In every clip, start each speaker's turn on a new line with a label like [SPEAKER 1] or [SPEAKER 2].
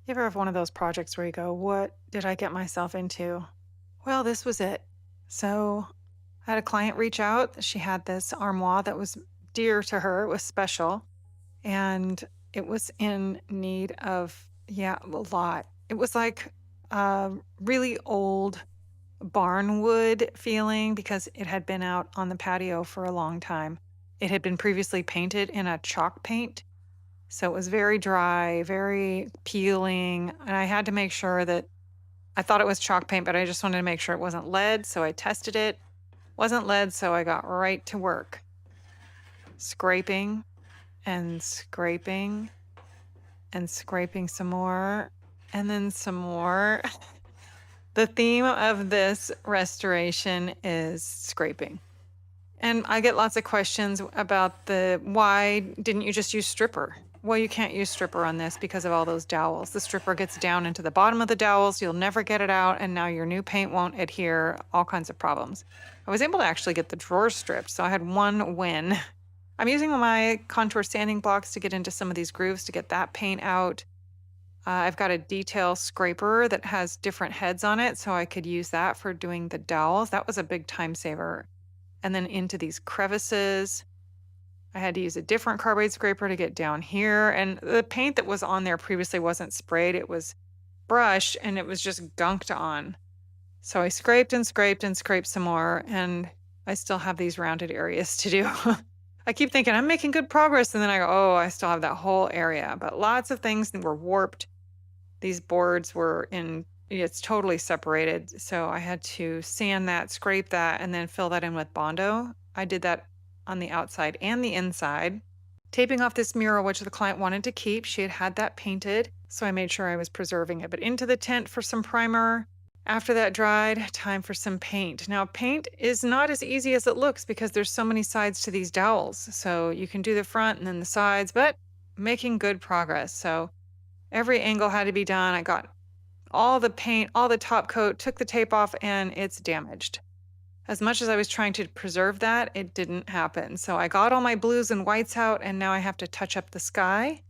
[SPEAKER 1] You ever have one of those projects where you go, what did I get myself into? Well, this was it. So I had a client reach out. She had this armoire that was dear to her, it was special, and it was in need of, yeah, a lot. It was like really old barn wood feeling because it had been out on the patio for a long time. It had been previously painted in a chalk paint. So it was very dry, very peeling, and I had to make sure that I thought it was chalk paint, but I just wanted to make sure it wasn't lead, so I tested it. Wasn't lead, so I got right to work, scraping and scraping and scraping some more and then some more. The theme of this restoration is scraping. And I get lots of questions about the why didn't you just use stripper? Well, you can't use stripper on this because of all those dowels. The stripper gets down into the bottom of the dowels, you'll never get it out, and now your new paint won't adhere, all kinds of problems. I was able to actually get the drawers stripped, so I had one win. I'm using my contour sanding blocks to get into some of these grooves to get that paint out. I've got a detail scraper that has different heads on it, so I could use that for doing the dowels. That was a big time saver. And then into these crevices. I had to use a different carbide scraper to get down here. And the paint that was on there previously wasn't sprayed, it was brushed and it was just gunked on. So I scraped and scraped and scraped some more, and I still have these rounded areas to do. I keep thinking I'm making good progress, and then I go, oh, I still have that whole area. But lots of things were warped. These boards were in, it's totally separated. So I had to sand that, scrape that, and then fill that in with Bondo. I did that on the outside and the inside. Taping off this mural, which the client wanted to keep. She had had that painted, so I made sure I was preserving it. But into the tent for some primer. After that dried, time for some paint. Now, paint is not as easy as it looks because there's so many sides to these dowels. So you can do the front and then the sides, but making good progress. So every angle had to be done. I got all the paint, all the top coat, took the tape off, and it's damaged. As much as I was trying to preserve that, it didn't happen. So I got all my blues and whites out, and now I have to touch up the sky.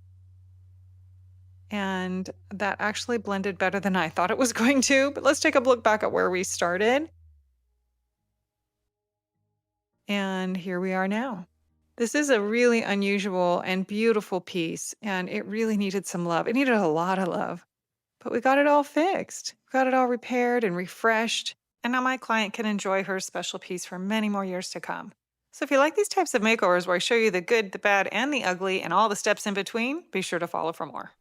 [SPEAKER 1] And that actually blended better than I thought it was going to. But let's take a look back at where we started. And here we are now. This is a really unusual and beautiful piece, and it really needed some love. It needed a lot of love, but we got it all fixed. Got it all repaired and refreshed, and now my client can enjoy her special piece for many more years to come. So if you like these types of makeovers where I show you the good, the bad, and the ugly, and all the steps in between, be sure to follow for more.